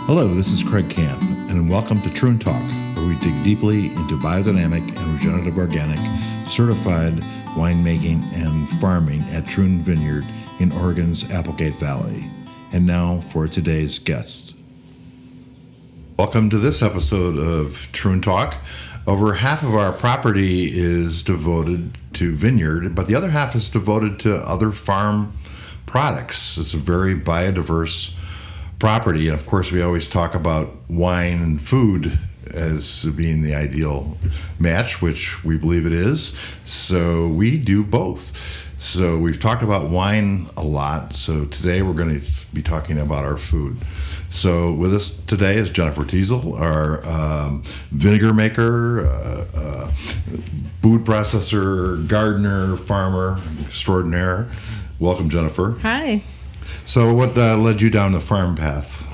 Hello, this is Craig Camp, and welcome to Troon Talk, where we dig deeply into biodynamic and regenerative organic certified winemaking and farming at Troon Vineyard in Oregon's Applegate Valley. And now for today's guest. Welcome to this episode of Troon Talk. Over half of our property is devoted to vineyard, but the other half is devoted to other farm products. It's a very biodiverse property, and of course we always talk about wine and food as being the ideal match, which we believe it is. So we do both. So we've talked about wine a lot, so today we're going to be talking about our food. So with us today is Jennifer Teisl, our vinegar maker, food processor, gardener, farmer extraordinaire. Welcome, Jennifer. Hi. So what led you down the farm path?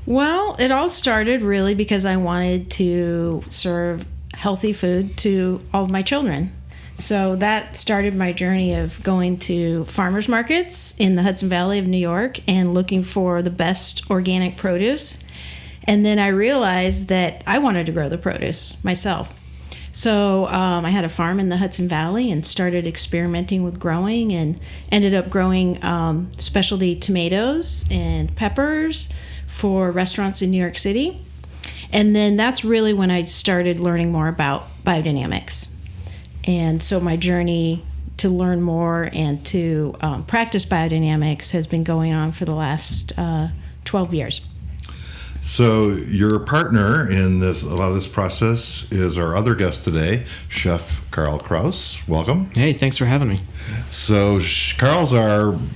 Well, it all started really because I wanted to serve healthy food to all of my children. So that started my journey of going to farmers markets in the Hudson Valley of New York and looking for the best organic produce. And then I realized that I wanted to grow the produce myself. So I had a farm in the Hudson Valley and started experimenting with growing and ended up growing specialty tomatoes and peppers for restaurants in New York City. And then that's really when I started learning more about biodynamics. And so my journey to learn more and to practice biodynamics has been going on for the last 12 years. So your partner in a lot of this process is our other guest today, Chef Carl Krause. Welcome. Hey, thanks for having me. So Carl's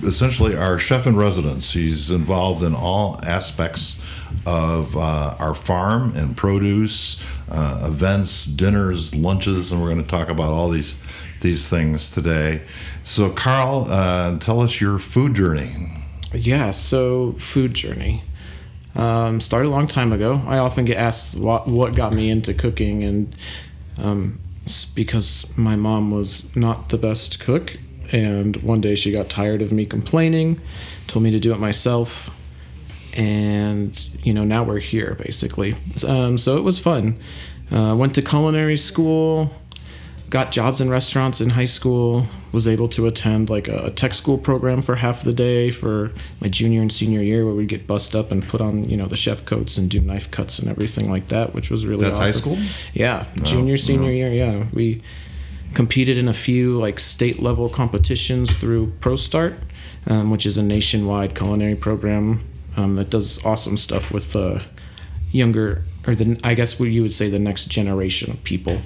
essentially our chef in residence. He's involved in all aspects of our farm and produce, events, dinners, lunches, and we're going to talk about all these things today. So Carl, tell us your food journey. Yeah, so food journey. Started a long time ago. I often get asked what got me into cooking, and it's because my mom was not the best cook, and one day she got tired of me complaining, told me to do it myself, and now we're here basically. So it was fun. Went to culinary school, got jobs in restaurants in high school, was able to attend like a tech school program for half the day for my junior and senior year, where we'd get bussed up and put on the chef coats and do knife cuts and everything like that, which was really awesome. High school? Yeah, junior, senior year, yeah. We competed in a few like state level competitions through ProStart, which is a nationwide culinary program that does awesome stuff with younger, or I guess what you would say the next generation of people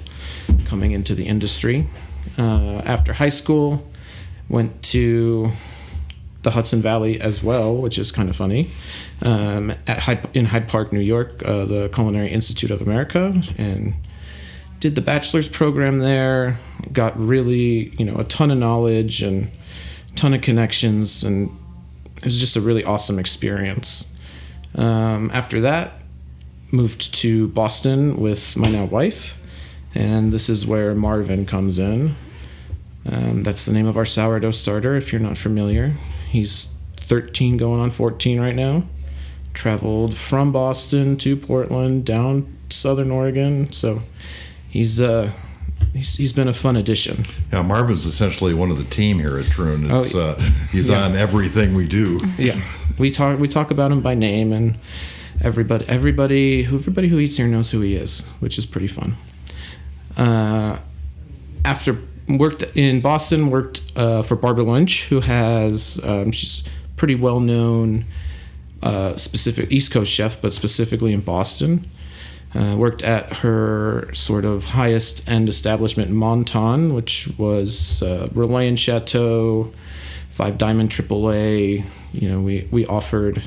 coming into the industry. After high school, went to the Hudson Valley as well, which is kind of funny, in Hyde Park, New York, the Culinary Institute of America, and did the bachelor's program there, got really, a ton of knowledge and a ton of connections, and it was just a really awesome experience. After that, moved to Boston with my now wife, and this is where Marvin comes in. That's the name of our sourdough starter, if you're not familiar. He's 13 going on 14 right now. Traveled from Boston to Portland, down Southern Oregon, so he's been a fun addition. Yeah, Marvin's essentially one of the team here at Troon. He's on everything we do. Yeah, we talk about him by name, and everybody who eats here knows who he is, which is pretty fun. After worked in Boston, worked for Barbara Lynch, who has she's pretty well known specific East Coast chef, but specifically in Boston. Worked at her sort of highest end establishment, Monton, which was Relais and Chateau, 5 Diamond AAA. We offered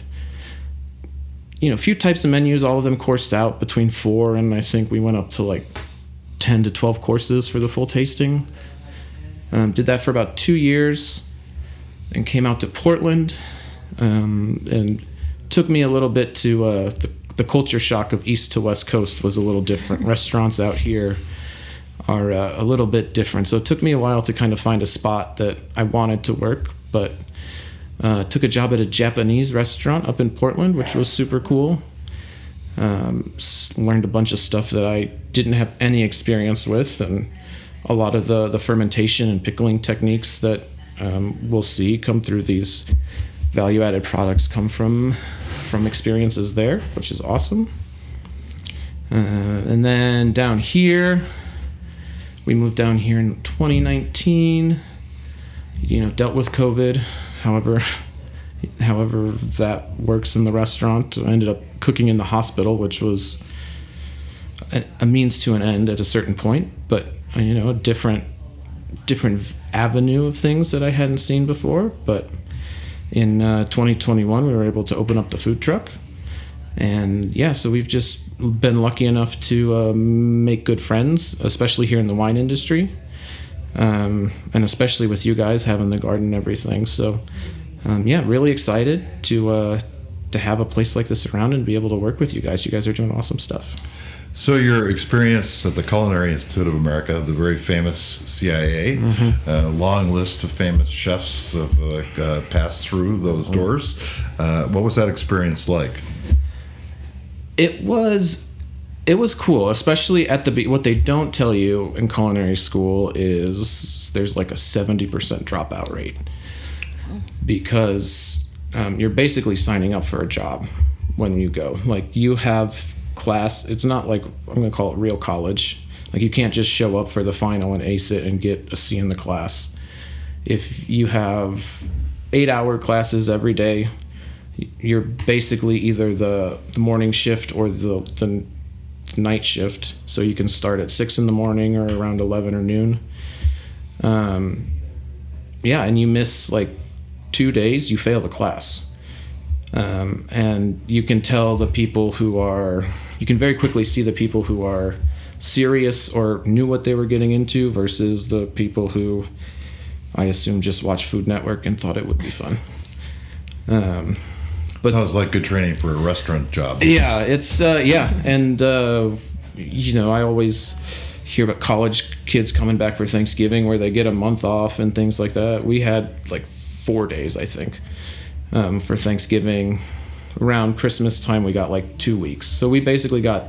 a few types of menus, all of them coursed out between 4, and I think we went up to like 10 to 12 courses for the full tasting. Did that for about 2 years and came out to Portland, and took me a little bit to the culture shock of East to West Coast was a little different. Restaurants out here are a little bit different. So it took me a while to kind of find a spot that I wanted to work, but took a job at a Japanese restaurant up in Portland, which was super cool. Learned a bunch of stuff that I didn't have any experience with, and a lot of the fermentation and pickling techniques that we'll see come through these value-added products come from experiences there, which is awesome. And then down here, we moved down here in 2019, dealt with COVID, however that works in the restaurant. I ended up cooking in the hospital, which was a means to an end at a certain point, but a different avenue of things that I hadn't seen before. But in 2021, we were able to open up the food truck, and so we've just been lucky enough to make good friends, especially here in the wine industry, and especially with you guys having the garden and everything. So really excited to have a place like this around and be able to work with you guys. You guys are doing awesome stuff. So your experience at the Culinary Institute of America, the very famous CIA, long list of famous chefs have passed through those doors. What was that experience like? It was cool, especially at what they don't tell you in culinary school is there's like a 70% dropout rate, because you're basically signing up for a job when you go. Like, you have class. It's not like, I'm going to call it real college. Like, you can't just show up for the final and ace it and get a C in the class. If you have 8-hour classes every day, you're basically either the morning shift or the night shift. So you can start at 6 in the morning or around 11 or noon. And you miss like 2 days, you fail the class. And you can tell you can very quickly see the people who are serious or knew what they were getting into versus the people who, I assume, just watched Food Network and thought it would be fun. But sounds like good training for a restaurant job. Yeah, it's and I always hear about college kids coming back for Thanksgiving where they get a month off and things like that. We had like 4 days, I think, for Thanksgiving. Around Christmas time, we got like 2 weeks. So we basically the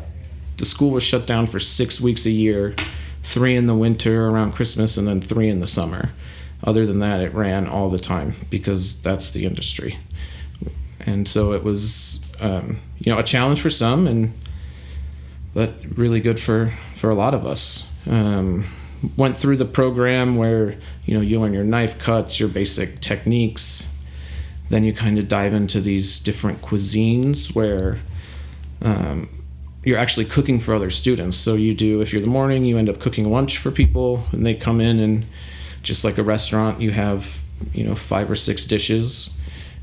school was shut down for 6 weeks a year, 3 in the winter around Christmas, and then 3 in the summer. Other than that, it ran all the time because that's the industry. And so it was, a challenge for some, but really good for a lot of us. Went through the program where, you learn your knife cuts, your basic techniques. Then you kind of dive into these different cuisines where you're actually cooking for other students. So if you're the morning, you end up cooking lunch for people, and they come in, and just like a restaurant, you have, 5 or 6 dishes.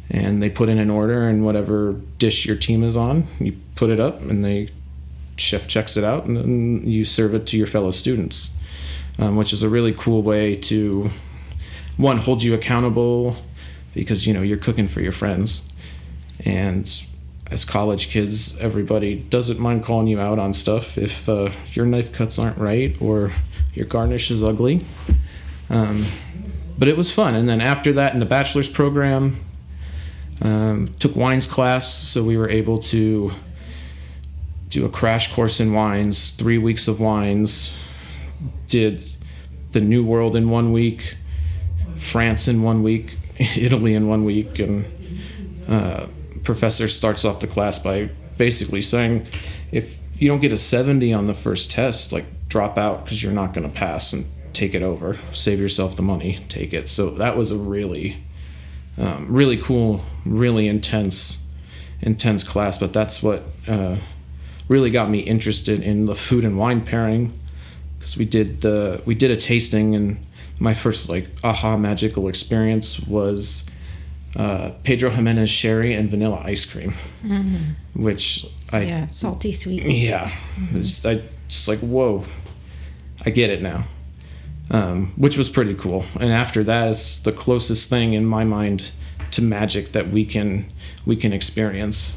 And they put in an order, and whatever dish your team is on, you put it up, and the chef checks it out, and then you serve it to your fellow students, which is a really cool way to, one, hold you accountable, because, you're cooking for your friends. And as college kids, everybody doesn't mind calling you out on stuff if your knife cuts aren't right or your garnish is ugly. But it was fun. And then after that, in the bachelor's program, took wines class, so we were able to do a crash course in wines, 3 weeks of wines, did the New World in 1 week, France in 1 week, Italy in 1 week, and professor starts off the class by basically saying, if you don't get a 70 on the first test, like, drop out because you're not going to pass, and take it over, save yourself the money, take it. So that was a really cool, really intense class, but that's what really got me interested in the food and wine pairing, because we did a tasting, and my first like aha magical experience was Pedro Jimenez sherry and vanilla ice cream, which salty sweet. Yeah, I just like, whoa, I get it now. Which was pretty cool. And after that is the closest thing in my mind to magic that we can experience.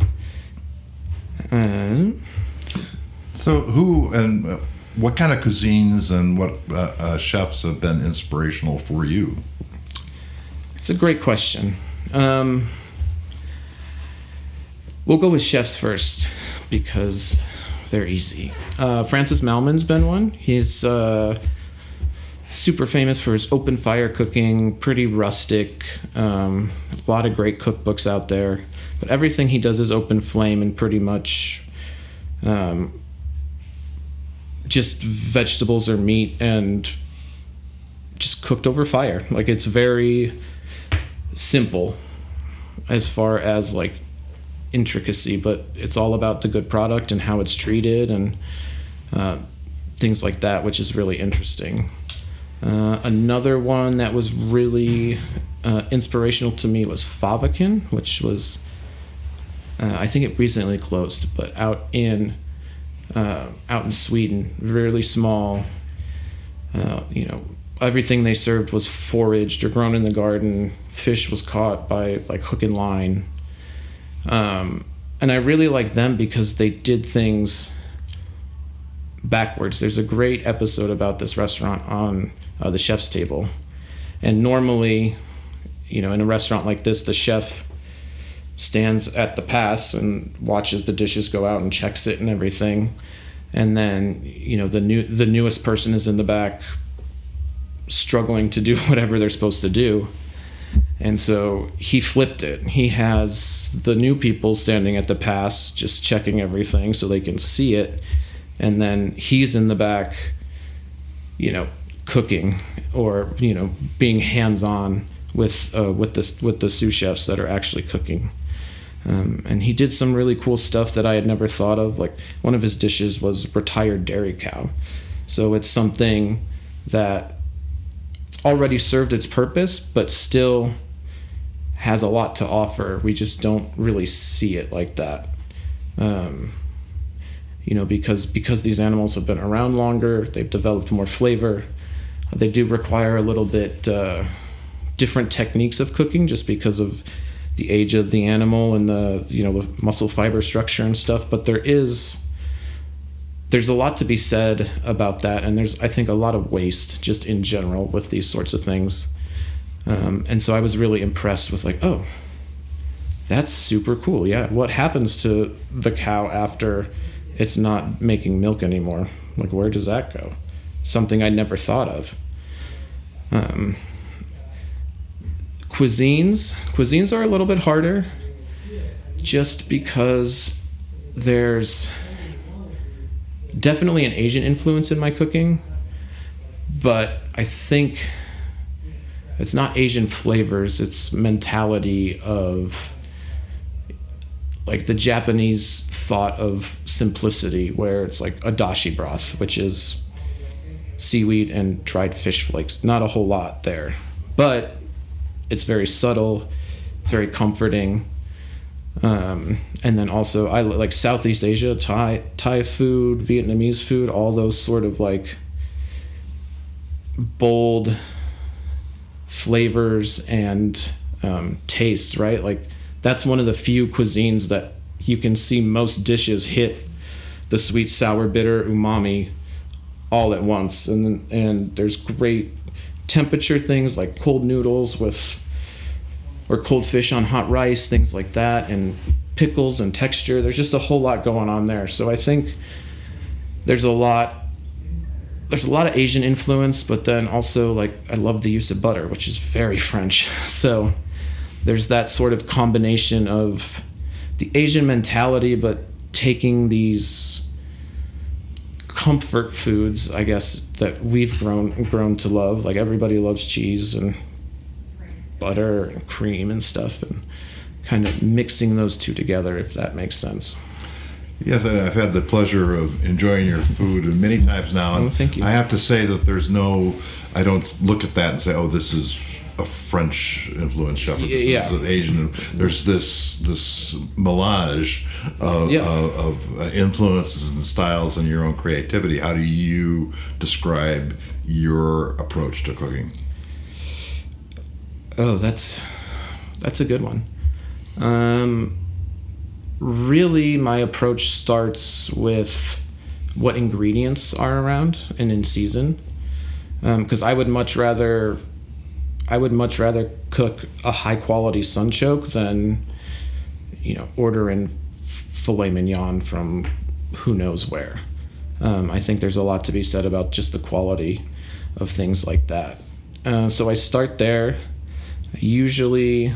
So who and what kind of cuisines and what chefs have been inspirational for you? It's a great question. We'll go with chefs first because they're easy. Francis Malman's been one. He's super famous for his open fire cooking, pretty rustic, a lot of great cookbooks out there. But everything he does is open flame and pretty much just vegetables or meat and just cooked over fire. Like, it's very simple as far as like intricacy, but it's all about the good product and how it's treated and things like that, which is really interesting. Another one that was really inspirational to me was Favakin, which was I think it recently closed, but out in Sweden, really small. Everything they served was foraged or grown in the garden. Fish was caught by like hook and line. And I really like them because they did things backwards. There's a great episode about this restaurant on The Chef's Table. And normally, in a restaurant like this, the chef stands at the pass and watches the dishes go out and checks it and everything. And then, the newest person is in the back struggling to do whatever they're supposed to do. And so he flipped it. He has the new people standing at the pass just checking everything so they can see it. And then he's in the back, cooking or, being hands-on with the sous chefs that are actually cooking. And he did some really cool stuff that I had never thought of. Like, one of his dishes was retired dairy cow. So it's something that already served its purpose, but still has a lot to offer. We just don't really see it like that. Because these animals have been around longer, they've developed more flavor. They do require a little bit different techniques of cooking just because of the age of the animal and the muscle fiber structure and stuff. But there's a lot to be said about that, and there's, I think, a lot of waste just in general with these sorts of things. And so I was really impressed with like, oh, that's super cool. Yeah, what happens to the cow after it's not making milk anymore? Like, where does that go? Something I never thought of. Cuisines are a little bit harder just because there's definitely an Asian influence in my cooking, but I think it's not Asian flavors, it's mentality of like the Japanese thought of simplicity, where it's like a dashi broth, which is seaweed and dried fish flakes. Not a whole lot there, but it's very subtle, it's very comforting. And then also I like Southeast Asia, Thai food, Vietnamese food, all those sort of like bold flavors and taste, right? Like, that's one of the few cuisines that you can see most dishes hit the sweet, sour, bitter, umami all at once. And there's great temperature things like cold noodles or cold fish on hot rice, things like that, and pickles and texture. There's just a whole lot going on there. So I think there's a lot of Asian influence, but then also, like, I love the use of butter, which is very French. So there's that sort of combination of the Asian mentality, but taking these comfort foods, I guess, that we've grown to love. Like, everybody loves cheese and butter and cream and stuff, and kind of mixing those two together, if that makes sense. Yes, I've had the pleasure of enjoying your food many times now. And thank you. I have to say that I don't look at that and say, oh, this is a French influenced chef, or this is an Asian. There's this melange of influences and styles and your own creativity. How do you describe your approach to cooking? Oh, that's a good one. Really, my approach starts with what ingredients are around and in season, because I would much rather cook a high quality sunchoke than order in filet mignon from who knows where. I think there's a lot to be said about just the quality of things like that. So I start there. I usually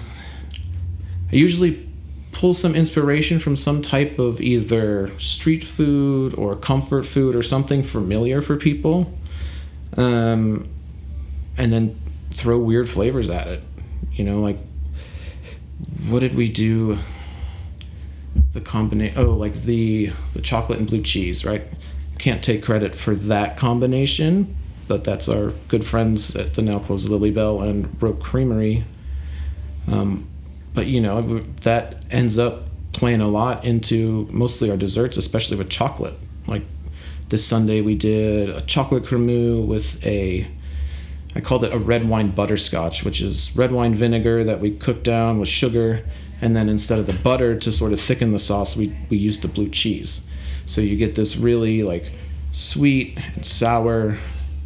pull some inspiration from some type of either street food or comfort food or something familiar for people, and then throw weird flavors at it. Like, what did we do? The combination, like the chocolate and blue cheese, right? Can't take credit for that combination, but that's our good friends at the now closed Lily Bell and Broke Creamery. But that ends up playing a lot into mostly our desserts, especially with chocolate. Like this Sunday we did a chocolate cremeux with I called it a red wine butterscotch, which is red wine vinegar that we cooked down with sugar, and then instead of the butter to sort of thicken the sauce, we used the blue cheese. So you get this really like sweet and sour,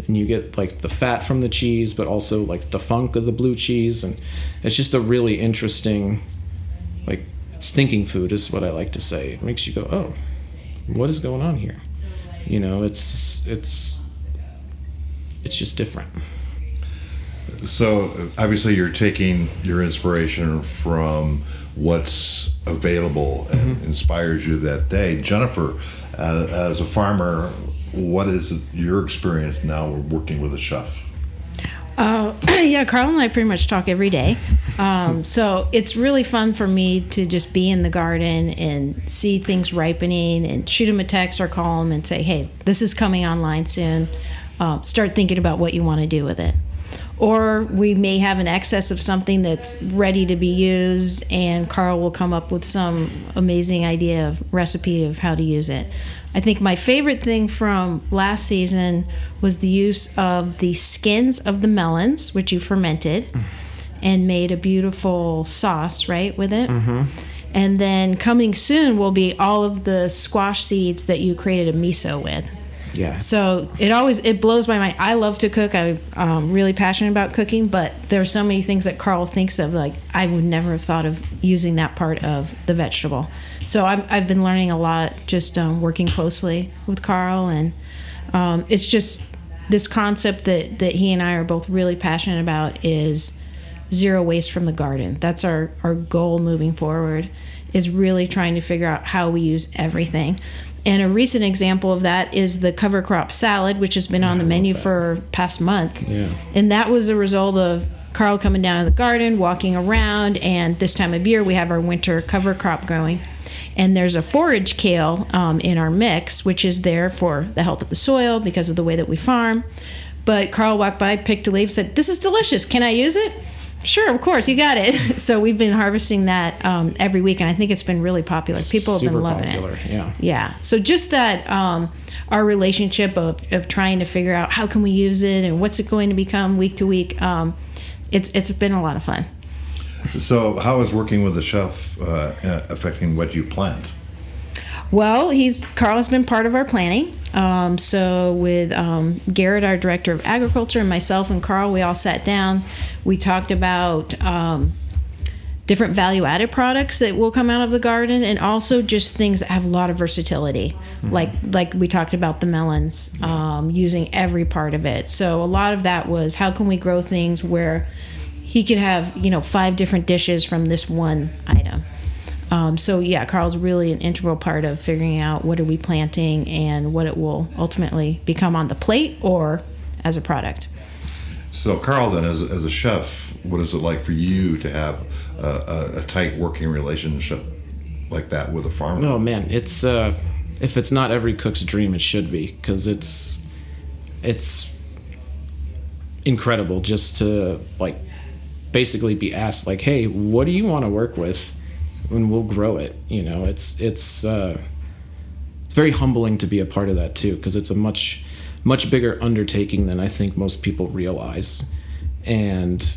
and you get like the fat from the cheese, but also like the funk of the blue cheese, and it's just a really interesting, like, it's thinking food is what I like to say. It makes you go, oh, what is going on here? It's just different. So obviously you're taking your inspiration from what's available and inspires you that day. Jennifer, as a farmer, what is your experience now working with a chef? Yeah, Carl and I pretty much talk every day. So it's really fun for me to just be in the garden and see things ripening and shoot him a text or call him and say, hey, this is coming online soon. Start thinking about what you want to do with it. Or we may have an excess of something that's ready to be used, and Carl will come up with some amazing idea of recipe of how to use it. I think my favorite thing from last season was the use of the skins of the melons, which you fermented, and made a beautiful sauce, right, with it. Mm-hmm. And then coming soon will be all of the squash seeds that you created a miso with. Yeah. So it blows my mind. I love to cook. I'm really passionate about cooking, but there's so many things that Carl thinks of, like I would never have thought of using that part of the vegetable. So I've been learning a lot just working closely with Carl, and it's just this concept that he and I are both really passionate about is zero waste from the garden. That's our goal moving forward, is really trying to figure out how we use everything. And a recent example of that is the cover crop salad, which has been on the menu for past month. Yeah. And that was a result of Carl coming down to the garden, walking around, and this time of year we have our winter cover crop growing. And there's a forage kale in our mix, which is there for the health of the soil because of the way that we farm. But Carl walked by, picked a leaf, said, "This is delicious. Can I use it?" Sure, of course, you got it. So we've been harvesting that every week, and I think it's been really popular. People have been loving it. Yeah. So just that our relationship of trying to figure out how can we use it and what's it going to become week to week, it's been a lot of fun. So how is working with the chef affecting what you plant? Well, Carl has been part of our planning. So with Garrett, our director of agriculture, and myself and Carl, we all sat down. We talked about different value-added products that will come out of the garden, and also just things that have a lot of versatility. Mm-hmm. Like we talked about the melons, using every part of it. So a lot of that was how can we grow things where he could have 5 different dishes from this one item. So yeah, Carl's really an integral part of figuring out what are we planting and what it will ultimately become on the plate or as a product. So Carl, then, as a chef, what is it like for you to have a tight working relationship like that with a farmer? Oh man, it's if it's not every cook's dream, it should be, because it's incredible just to basically be asked hey, what do you want to work with? And we'll grow it. It's very humbling to be a part of that too, because it's a much bigger undertaking than I think most people realize. And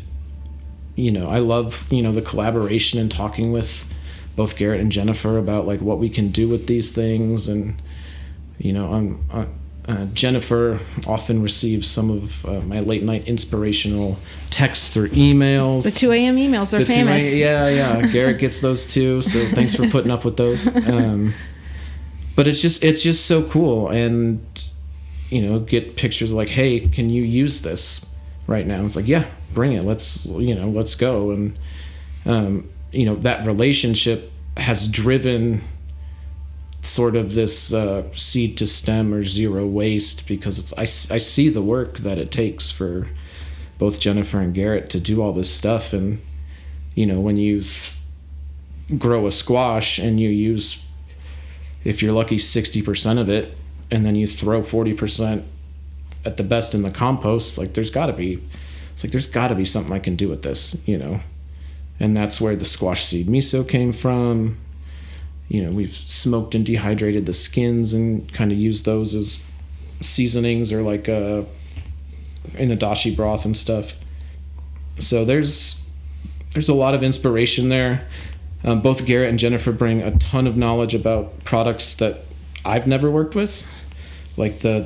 I love the collaboration and talking with both Garrett and Jennifer about what we can do with these things. And Jennifer often receives some of my late night inspirational texts or emails. The 2 a.m. emails are famous. Yeah. Garrett gets those too, so thanks for putting up with those. But it's just so cool, and get pictures like, hey, can you use this right now? It's like, yeah, bring it. Let's go. And that relationship has driven sort of this seed to stem or zero waste, because I see the work that it takes for both Jennifer and Garrett to do all this stuff. And when you grow a squash and you use, if you're lucky, 60% of it, and then you throw 40% at the best in the compost, like there's got to be something I can do with this, and that's where the squash seed miso came from. We've smoked and dehydrated the skins and kind of used those as seasonings, or like in the dashi broth and stuff. So there's a lot of inspiration there. Both Garrett and Jennifer bring a ton of knowledge about products that I've never worked with, like the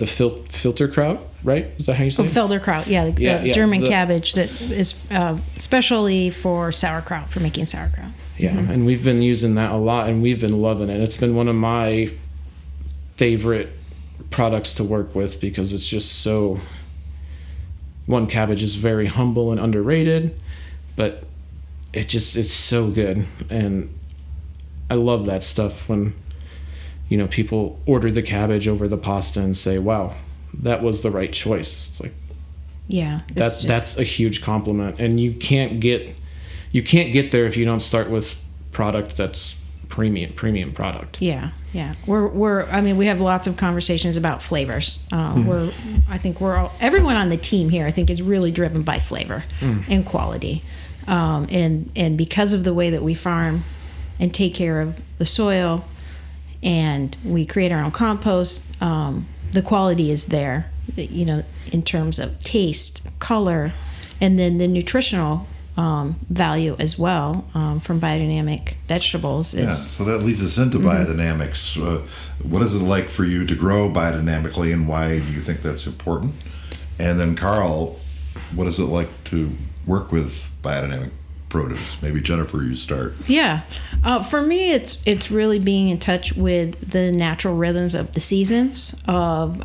filter kraut, right? Is that how you say it? Felderkraut, the German cabbage that is especially for sauerkraut, for making sauerkraut. Yeah, mm-hmm. And we've been using that a lot, and we've been loving it. It's been one of my favorite products to work with, because it's just so... One, cabbage is very humble and underrated, but it's so good. And I love that stuff when, people order the cabbage over the pasta and say, wow, that was the right choice. It's like, yeah, that's a huge compliment. And you can't get there if you don't start with product that's premium product. Yeah. We have lots of conversations about flavors. Everyone on the team here, I think, is really driven by flavor and quality. And because of the way that we farm and take care of the soil, and we create our own compost, the quality is there, in terms of taste, color, and then the nutritional value as well, from biodynamic vegetables. So that leads us into biodynamics. What is it like for you to grow biodynamically, and why do you think that's important? And then Carl, what is it like to work with biodynamic produce? Maybe Jennifer, you start. Yeah. For me, it's really being in touch with the natural rhythms of the seasons, of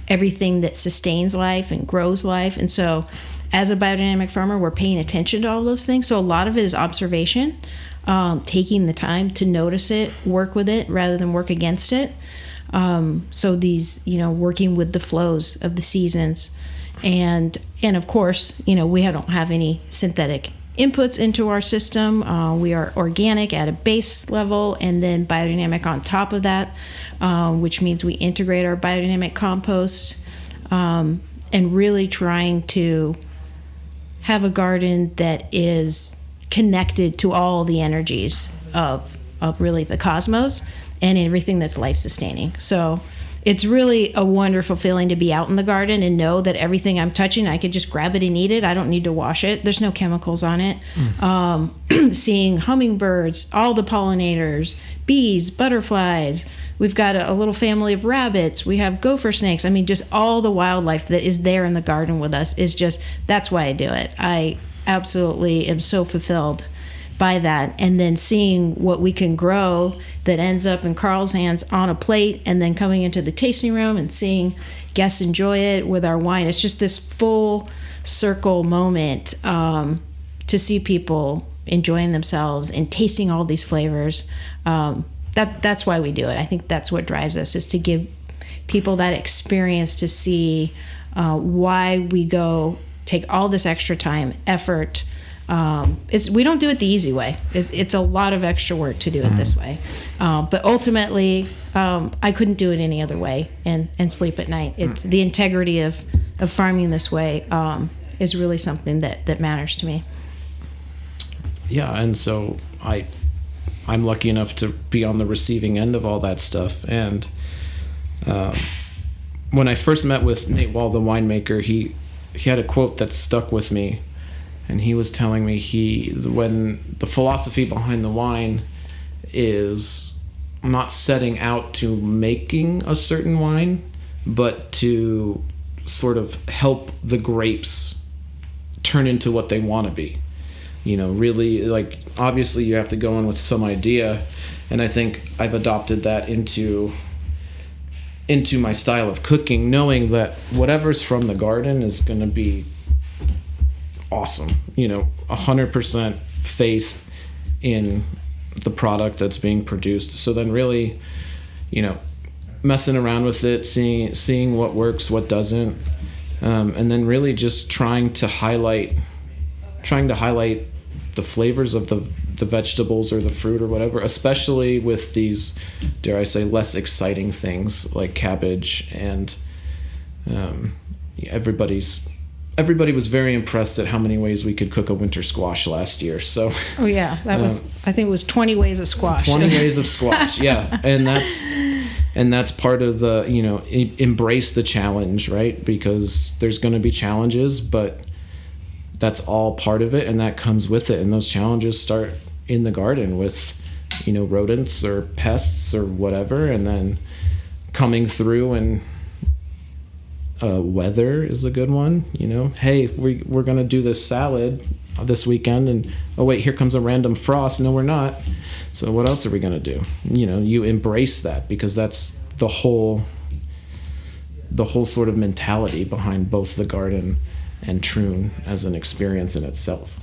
everything that sustains life and grows life. And so as a biodynamic farmer, we're paying attention to all those things. So a lot of it is observation, taking the time to notice it, work with it rather than work against it. So these, working with the flows of the seasons. And of course, we don't have any synthetic inputs into our system. We are organic at a base level, and then biodynamic on top of that, which means we integrate our biodynamic compost, and really trying to have a garden that is connected to all the energies of really the cosmos and everything that's life-sustaining. So it's really a wonderful feeling to be out in the garden and know that everything I'm touching, I could just grab it and eat it. I don't need to wash it. There's no chemicals on it. Seeing hummingbirds, all the pollinators, bees, butterflies. We've got a little family of rabbits. We have gopher snakes. I mean, just all the wildlife that is there in the garden with us is just, that's why I do it. I absolutely am so fulfilled by that. And then seeing what we can grow that ends up in Carl's hands on a plate, and then coming into the tasting room and seeing guests enjoy it with our wine. It's just this full circle moment to see people enjoying themselves and tasting all these flavors. That's why we do it. I think that's what drives us, is to give people that experience, to see why we go take all this extra time, effort. We don't do it the easy way. It's a lot of extra work to do it this way. But ultimately, I couldn't do it any other way and sleep at night. It's the integrity of farming this way is really something that matters to me. Yeah, and so I'm lucky enough to be on the receiving end of all that stuff. And when I first met with Nate Wall, the winemaker, he had a quote that stuck with me. And he was telling me when the philosophy behind the wine is not setting out to making a certain wine, but to sort of help the grapes turn into what they want to be. Really, like, obviously you have to go in with some idea, and I think I've adopted that into my style of cooking, knowing that whatever's from the garden is going to be awesome. 100% faith in the product that's being produced. So then really, messing around with it, seeing what works, what doesn't, and then really just trying to highlight the flavors of the vegetables or the fruit or whatever, especially with these, dare I say, less exciting things like cabbage. And everybody was very impressed at how many ways we could cook a winter squash last year. So oh yeah, that was, I think it was 20 ways of squash. 20 ways of squash, yeah. And that's part of the, embrace the challenge, right? Because there's going to be challenges, but that's all part of it, and that comes with it. And those challenges start in the garden with, rodents or pests or whatever, and then coming through, and weather is a good one. Hey, we're gonna do this salad this weekend, and oh wait, here comes a random frost. No, we're not. So what else are we gonna do? You embrace that, because that's the whole sort of mentality behind both the garden and Troon as an experience in itself.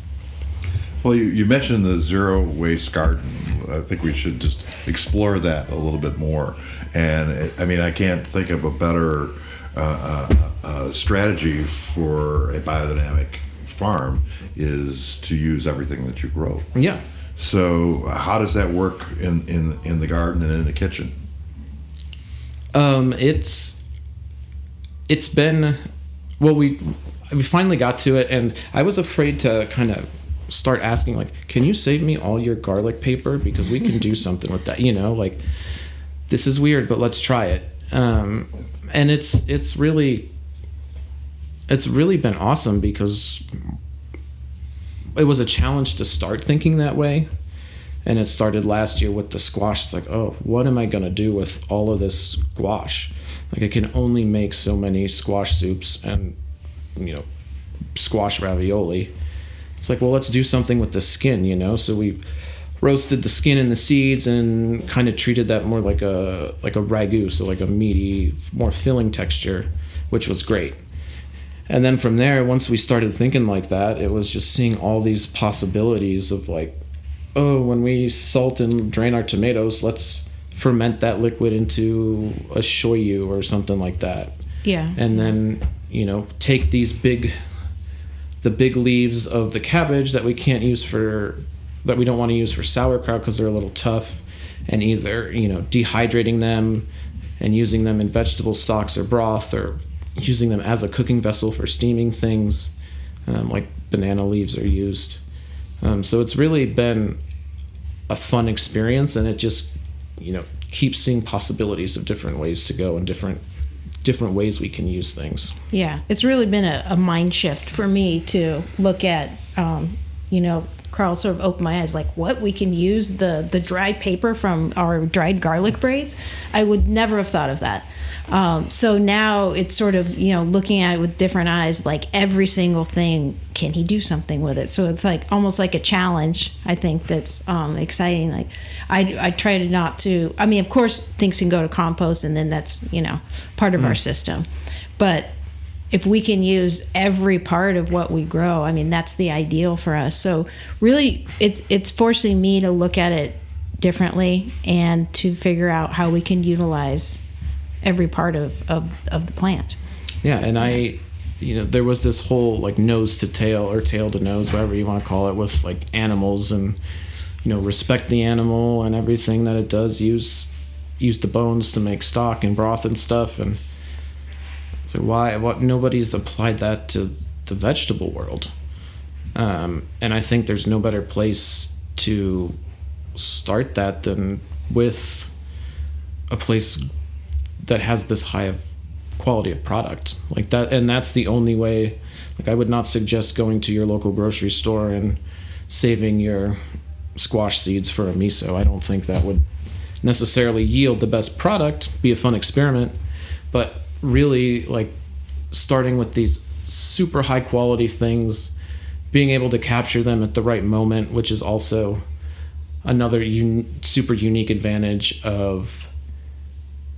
Well, you mentioned the zero waste garden. I think we should just explore that a little bit more. And I can't think of a better strategy for a biodynamic farm is to use everything that you grow. Yeah. So how does that work in the garden and in the kitchen? It's been, well, we finally got to it, and I was afraid to kind of start asking, like, can you save me all your garlic paper, because we can do something with that, like, this is weird, but let's try it. And it's really been awesome, because it was a challenge to start thinking that way. And it started last year with the squash. It's like, oh, what am I going to do with all of this squash? Like, I can only make so many squash soups and, squash ravioli. It's like, well, let's do something with the skin, So we roasted the skin and the seeds and kind of treated that more like a ragu, so like a meaty, more filling texture, which was great. And then from there, once we started thinking like that, it was just seeing all these possibilities of, like, oh, when we salt and drain our tomatoes, let's ferment that liquid into a shoyu or something like that. Yeah. And then, take the big leaves of the cabbage that we don't want to use for sauerkraut because they're a little tough, and either, dehydrating them and using them in vegetable stocks or broth, or using them as a cooking vessel for steaming things, like banana leaves are used. So it's really been a fun experience, and it just, keeps seeing possibilities of different ways to go and different ways we can use things. Yeah, it's really been a mind shift for me to look at, Carl sort of opened my eyes, like, what, we can use the dried paper from our dried garlic braids? I would never have thought of that. So now it's sort of, looking at it with different eyes, like every single thing, can he do something with it? So it's like almost like a challenge, I think, that's exciting. Like I try to not to, of course things can go to compost, and then that's, part of our system. But if we can use every part of what we grow, that's the ideal for us. So really it's forcing me to look at it differently and to figure out how we can utilize every part of the plant. Yeah, and there was this whole, like, nose to tail or tail to nose, whatever you want to call it, with, like, animals, and, respect the animal and everything that it does. Use the bones to make stock and broth and stuff. And so what nobody's applied that to the vegetable world. And I think there's no better place to start that than with a place that has this high of quality of product like that. And that's the only way. Like, I would not suggest going to your local grocery store and saving your squash seeds for a miso. I don't think that would necessarily yield the best product, be a fun experiment, but really like starting with these super high quality things, being able to capture them at the right moment, which is also another super unique advantage of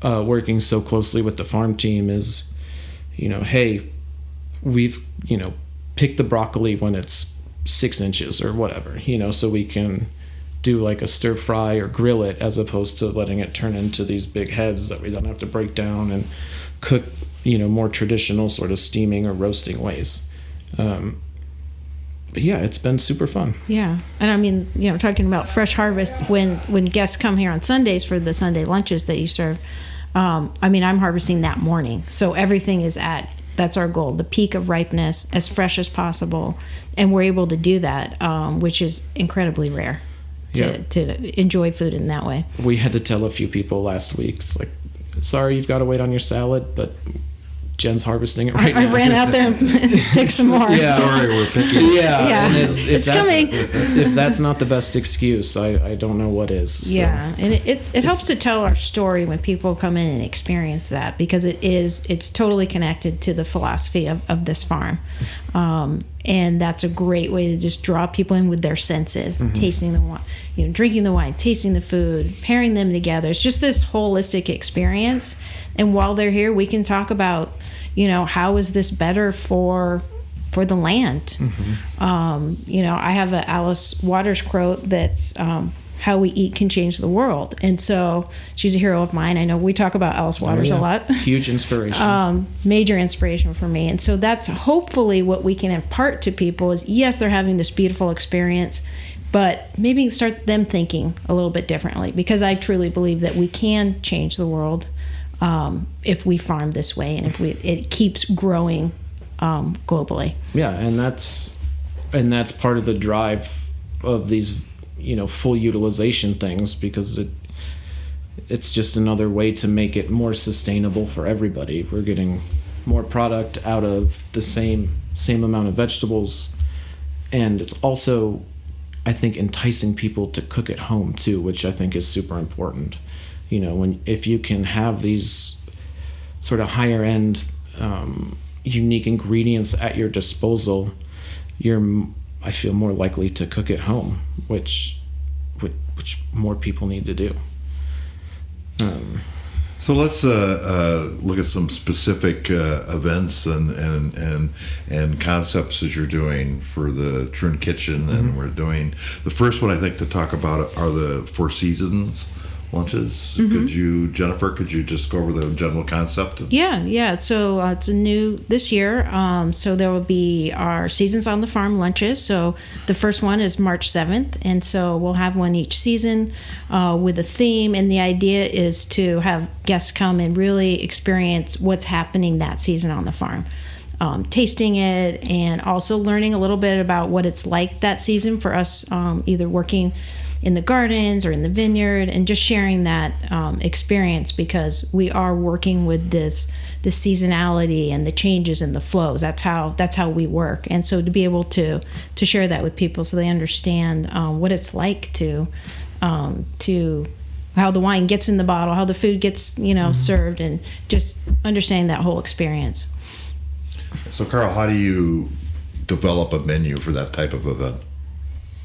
working so closely with the farm team is, hey, we've, picked the broccoli when it's 6 inches or whatever, so we can do like a stir fry or grill it as opposed to letting it turn into these big heads that we then have to break down and cook, more traditional sort of steaming or roasting ways. But yeah, it's been super fun. Yeah. And I mean, talking about fresh harvest, when guests come here on Sundays for the Sunday lunches that you serve, I'm harvesting that morning. So everything is that's our goal, the peak of ripeness, as fresh as possible. And we're able to do that, which is incredibly rare to enjoy food in that way. We had to tell a few people last week, it's like, sorry, you've got to wait on your salad, but Jen's harvesting it right now. I ran out there and picked some more. Yeah. Sorry, we're picking. Yeah. And it's coming. If that's not the best excuse, I don't know what is. So. Yeah, and it helps to tell our story when people come in and experience that, because it's totally connected to the philosophy of this farm. And that's a great way to just draw people in with their senses, tasting the wine, drinking the wine, tasting the food, pairing them together. It's just this holistic experience. And while they're here, we can talk about, how is this better for the land? I have a Alice Waters quote that's how we eat can change the world. And so she's a hero of mine. I know we talk about Alice Waters a lot. Huge inspiration. Major inspiration for me. And so that's hopefully what we can impart to people is, yes, they're having this beautiful experience, but maybe start them thinking a little bit differently, because I truly believe that we can change the world if we farm this way and if it keeps growing globally. Yeah, and that's part of the drive of these full utilization things, because it's just another way to make it more sustainable for everybody. We're getting more product out of the same amount of vegetables, and it's also, I think, enticing people to cook at home too, which I think is super important. If you can have these sort of higher end unique ingredients at your disposal, I feel more likely to cook at home, which more people need to do. So let's look at some specific events and concepts that you're doing for the Troon Kitchen, and we're doing the first one I think to talk about are the Four Seasons lunches. Jennifer, could you just go over the general concept? Yeah. So it's a new this year. So there will be our Seasons on the Farm lunches. So the first one is March 7th. And so we'll have one each season with a theme. And the idea is to have guests come and really experience what's happening that season on the farm. Tasting it and also learning a little bit about what it's like that season for us, either working in the gardens or in the vineyard, and just sharing that experience, because we are working with this seasonality and the changes and the flows. That's how we work. And so to be able to share that with people so they understand what it's like to how the wine gets in the bottle, how the food gets served, and just understanding that whole experience. So Carl, how do you develop a menu for that type of event?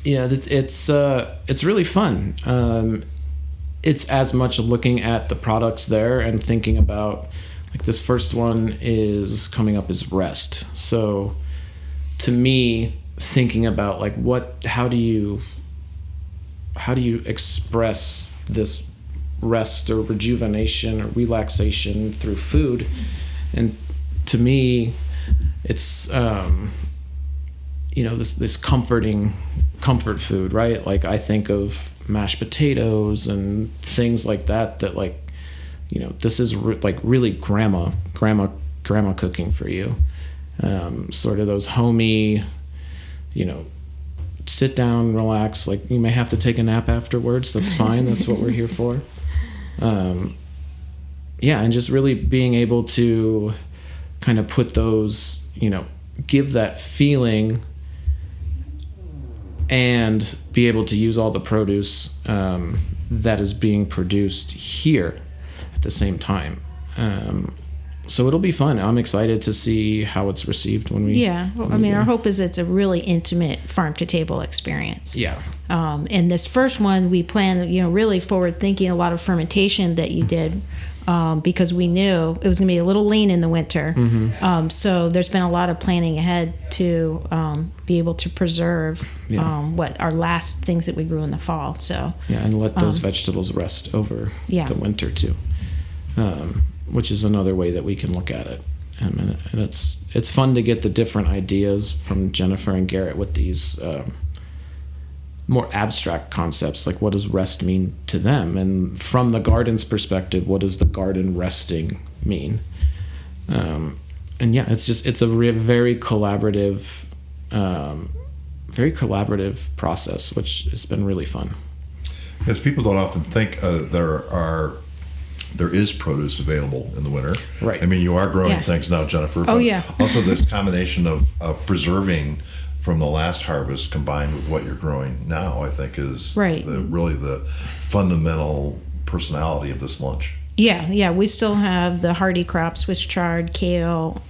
Yeah, it's really fun. It's as much looking at the products there and thinking about, like, this first one is coming up as rest. So to me, thinking about like how do you express this rest or rejuvenation or relaxation through food? And to me, it's this comfort food, right? Like, I think of mashed potatoes and things like that this is really grandma cooking for you. Sort of those homey, sit down, relax. Like, you may have to take a nap afterwards. That's fine. That's what we're here for. And just really being able to kind of put those, give that feeling and be able to use all the produce that is being produced here at the same time. So it'll be fun. I'm excited to see how it's received when we. Yeah, well, I mean, our hope is it's a really intimate farm to table experience. Yeah. And this first one, we planned, really forward thinking, a lot of fermentation that you did, because we knew it was going to be a little lean in the winter. Mm-hmm. So there's been a lot of planning ahead to be able to preserve what our last things that we grew in the fall. So yeah, and let those vegetables rest over the winter too. Which is another way that we can look at it. And it's fun to get the different ideas from Jennifer and Garrett with these more abstract concepts, like what does rest mean to them? And from the garden's perspective, what does the garden resting mean? And yeah, it's a very collaborative process, which has been really fun. Yes, people don't often think there is produce available in the winter. Right. I mean, you are growing things now, Jennifer. Oh, yeah. Also, this combination of preserving from the last harvest combined with what you're growing now, I think, is really the fundamental personality of this lunch. Yeah. We still have the hardy crops, Swiss chard, kale,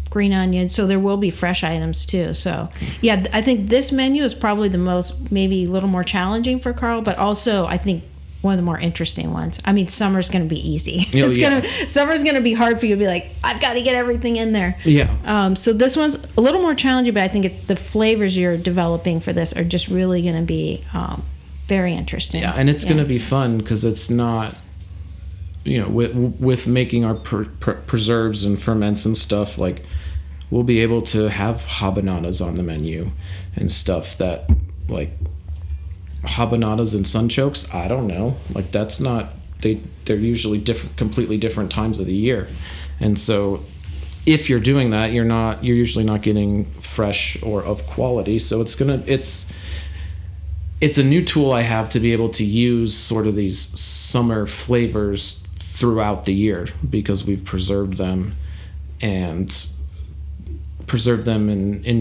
green onion. So there will be fresh items too. So yeah, I think this menu is probably the most, maybe a little more challenging for Carl, but also I think one of the more interesting ones. I mean, summer's going to be easy. Summer's going to be hard for you to be like, I've got to get everything in there. Yeah. So this one's a little more challenging, but I think the flavors you're developing for this are just really going to be very interesting. Yeah, and it's going to be fun because it's not, with making our preserves and ferments and stuff, like we'll be able to have habanadas on the menu and stuff that like habanadas and sunchokes, I don't know, like that's not, they're usually completely different times of the year, and so if you're doing that, you're usually not getting fresh or of quality. So it's a new tool I have to be able to use sort of these summer flavors throughout the year, because we've preserved them in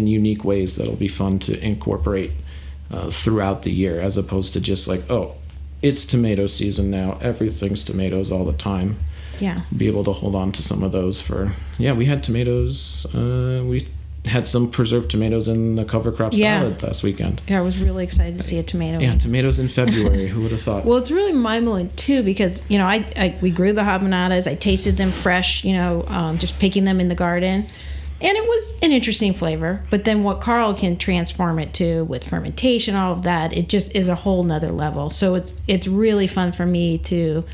unique ways that'll be fun to incorporate throughout the year, as opposed to just like, oh, it's tomato season now, everything's tomatoes all the time. Yeah. Be able to hold on to some of those we had tomatoes, we had some preserved tomatoes in the cover crop salad last weekend. Yeah, I was really excited to see a tomato. Yeah, tomatoes in February. Who would have thought? Well, it's really mind-blowing too, because we grew the habanadas. I tasted them fresh, just picking them in the garden. And it was an interesting flavor, but then what Carl can transform it to with fermentation, all of that, it just is a whole nother level. So it's really fun for me to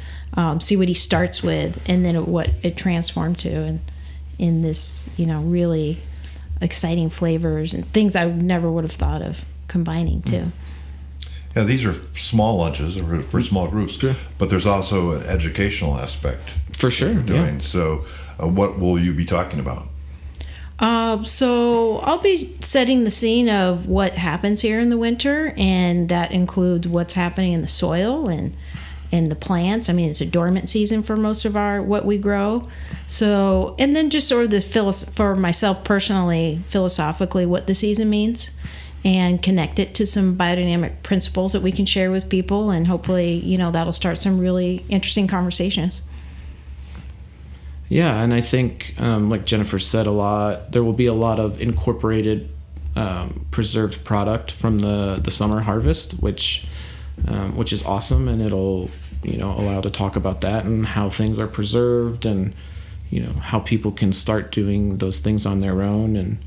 see what he starts with and then what it transformed to, and in this, really exciting flavors and things I never would have thought of combining too. Yeah, these are small lunches for small groups, sure. But there's also an educational aspect for sure. You're doing. Yeah. So, what will you be talking about? So I'll be setting the scene of what happens here in the winter, and that includes what's happening in the soil and in the plants. I mean, it's a dormant season for most of what we grow. So, and then just sort of this for myself personally, philosophically, what the season means, and connect it to some biodynamic principles that we can share with people, and hopefully, that'll start some really interesting conversations. Yeah, and I think, like Jennifer said, there will be a lot of incorporated preserved product from the summer harvest, which is awesome, and it'll allow to talk about that and how things are preserved, and how people can start doing those things on their own, and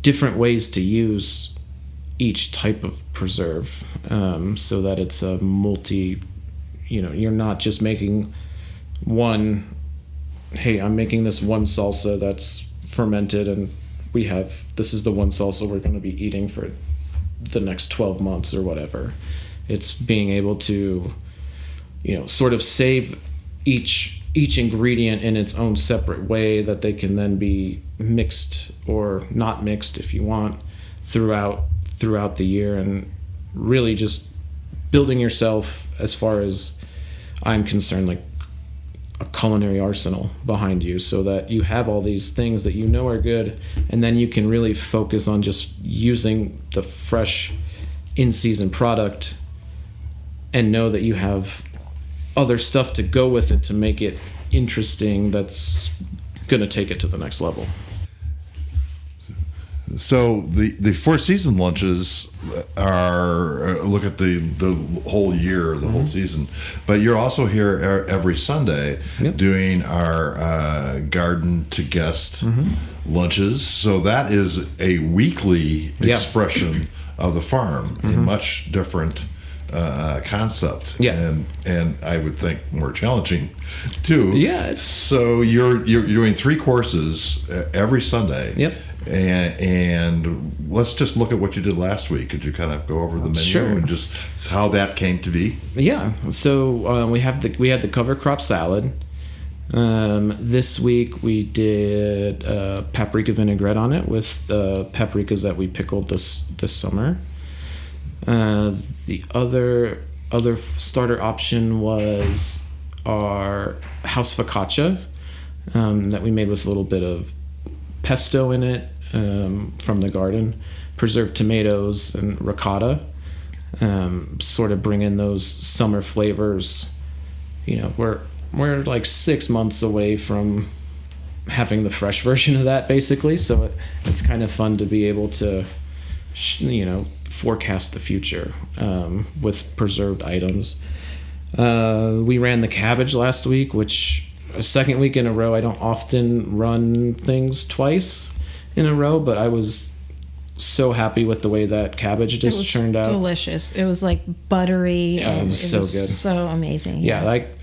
different ways to use each type of preserve, so that it's a you're not just making one. Hey, I'm making this one salsa that's fermented, and this is the one salsa we're going to be eating for the next 12 months or whatever. It's being able to, sort of save each ingredient in its own separate way that they can then be mixed or not mixed if you want throughout the year, and really just building yourself, as far as I'm concerned, like a culinary arsenal behind you, so that you have all these things that are good, and then you can really focus on just using the fresh in-season product and know that you have other stuff to go with it to make it interesting that's going to take it to the next level. So the Four Season lunches are look at the whole year, the whole season, but you're also here every Sunday doing our garden to guest lunches. So that is a weekly expression of the farm, a much different concept, and I would think more challenging too. Yeah. So you're doing 3 courses every Sunday. Yep. And let's just look at what you did last week. Could you kind of go over the menu and just how that came to be? Yeah. So we had the cover crop salad. This week we did paprika vinaigrette on it with paprikas that we pickled this summer. The other starter option was our house focaccia that we made with a little bit of pesto in it from the garden, preserved tomatoes and ricotta, sort of bring in those summer flavors. We're like 6 months away from having the fresh version of that, basically, so it's kind of fun to be able to forecast the future with preserved items. We ran the cabbage last week, which a second week in a row. I don't often run things twice in a row, but I was so happy with the way that cabbage just turned out. Delicious. It was like buttery. Yeah, and it was so good. So amazing. Yeah, like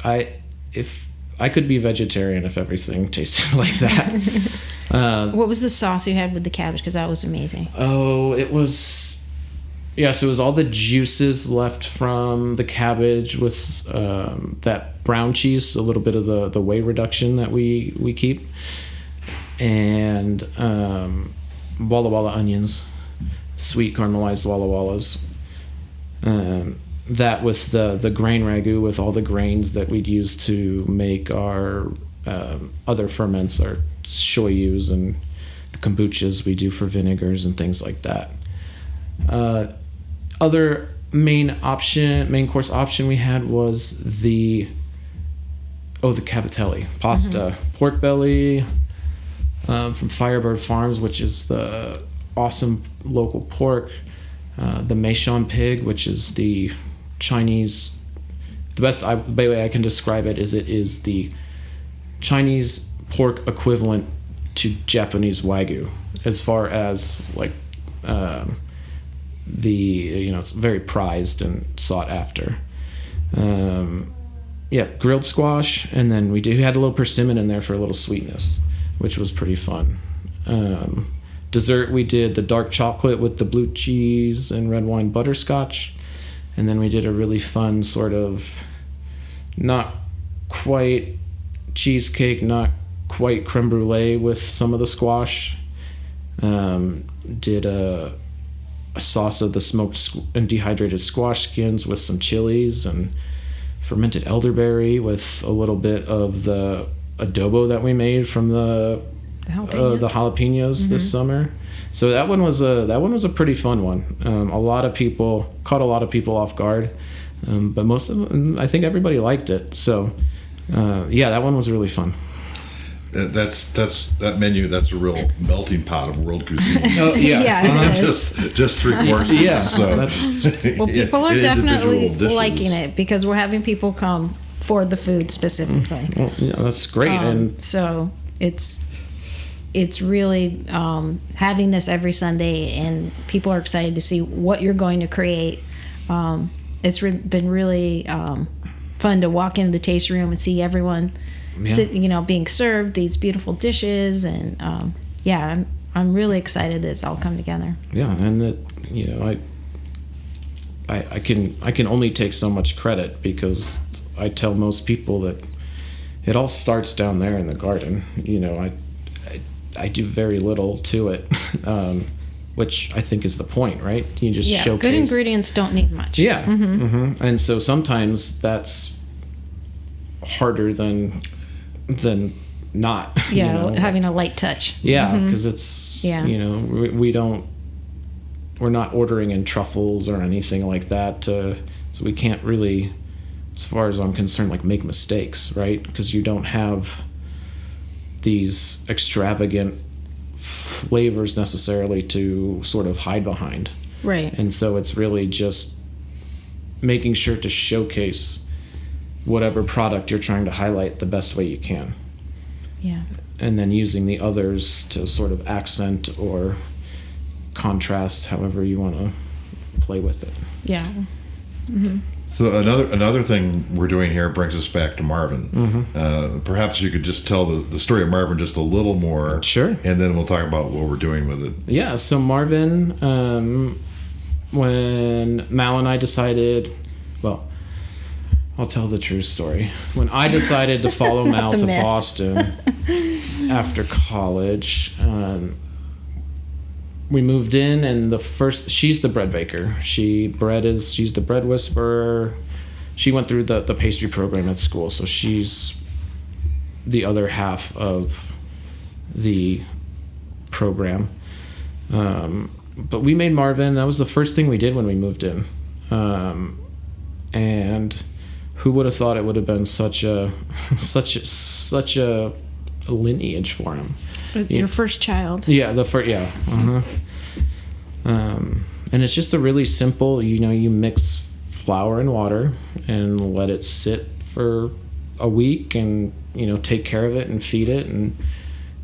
if I could be vegetarian if everything tasted like that. What was the sauce you had with the cabbage? Because that was amazing. Oh, it was. Yeah, so it was all the juices left from the cabbage with that brown cheese, a little bit of the whey reduction that we keep, and Walla Walla onions, sweet caramelized Walla Wallas. That with the grain ragu with all the grains that we'd use to make our other ferments, our shoyus and the kombuchas we do for vinegars and things like that. Other main course option we had was the cavatelli pasta, pork belly from Firebird Farms, which is the awesome local pork, the Meishan pig, which is the Chinese. The best way I can describe it is the Chinese pork equivalent to Japanese Wagyu, as far as like it's very prized and sought after. Grilled squash, and then we had a little persimmon in there for a little sweetness, which was pretty fun. Dessert, we did the dark chocolate with the blue cheese and red wine butterscotch, and then we did a really fun sort of not quite cheesecake, not quite creme brulee with some of the squash. Did a sauce of the smoked and dehydrated squash skins with some chilies and fermented elderberry with a little bit of the adobo that we made from the jalapenos this summer. So that one was a pretty fun one. Caught a lot of people off guard, but most of them, I think everybody liked it. So that one was really fun. That's that menu. That's a real melting pot of world cuisine. Oh yeah, just 3 courses. Yeah, so people are definitely liking it because we're having people come for the food specifically. Well, yeah, that's great, and so it's really having this every Sunday, and people are excited to see what you're going to create. It's been really fun to walk into the tasting room and see everyone. Being served these beautiful dishes, and I'm really excited that it's all come together. Yeah, and that I can only take so much credit because I tell most people that it all starts down there in the garden. I do very little to it, which I think is the point, right? You just showcase. Good ingredients don't need much. Yeah, and so sometimes that's harder than not. Having a light touch. Because it's we're not ordering in truffles or anything like that, so we can't really as far as I'm concerned, like make mistakes, right? Because you don't have these extravagant flavors necessarily to sort of hide behind. Right. And so it's really just making sure to showcase whatever product you're trying to highlight the best way you can. Yeah. And then using the others to sort of accent or contrast, however you want to play with it. Yeah. Mm-hmm. So another thing we're doing here brings us back to Marvin. Mm-hmm. Perhaps you could just tell the story of Marvin just a little more. Sure. And then we'll talk about what we're doing with it. Yeah, so Marvin, when Mal and I decided, well, I'll tell the true story. When I decided to follow Mal to myth. Boston after college, we moved in, and she's the bread baker. She's the bread whisperer. She went through the pastry program at school, so she's the other half of the program. But we made Marvin. That was the first thing we did when we moved in. And who would have thought it would have been such a lineage for him. Your first child. Yeah, yeah. Uh-huh. And it's just a really simple, you mix flour and water and let it sit for a week and, take care of it and feed it. And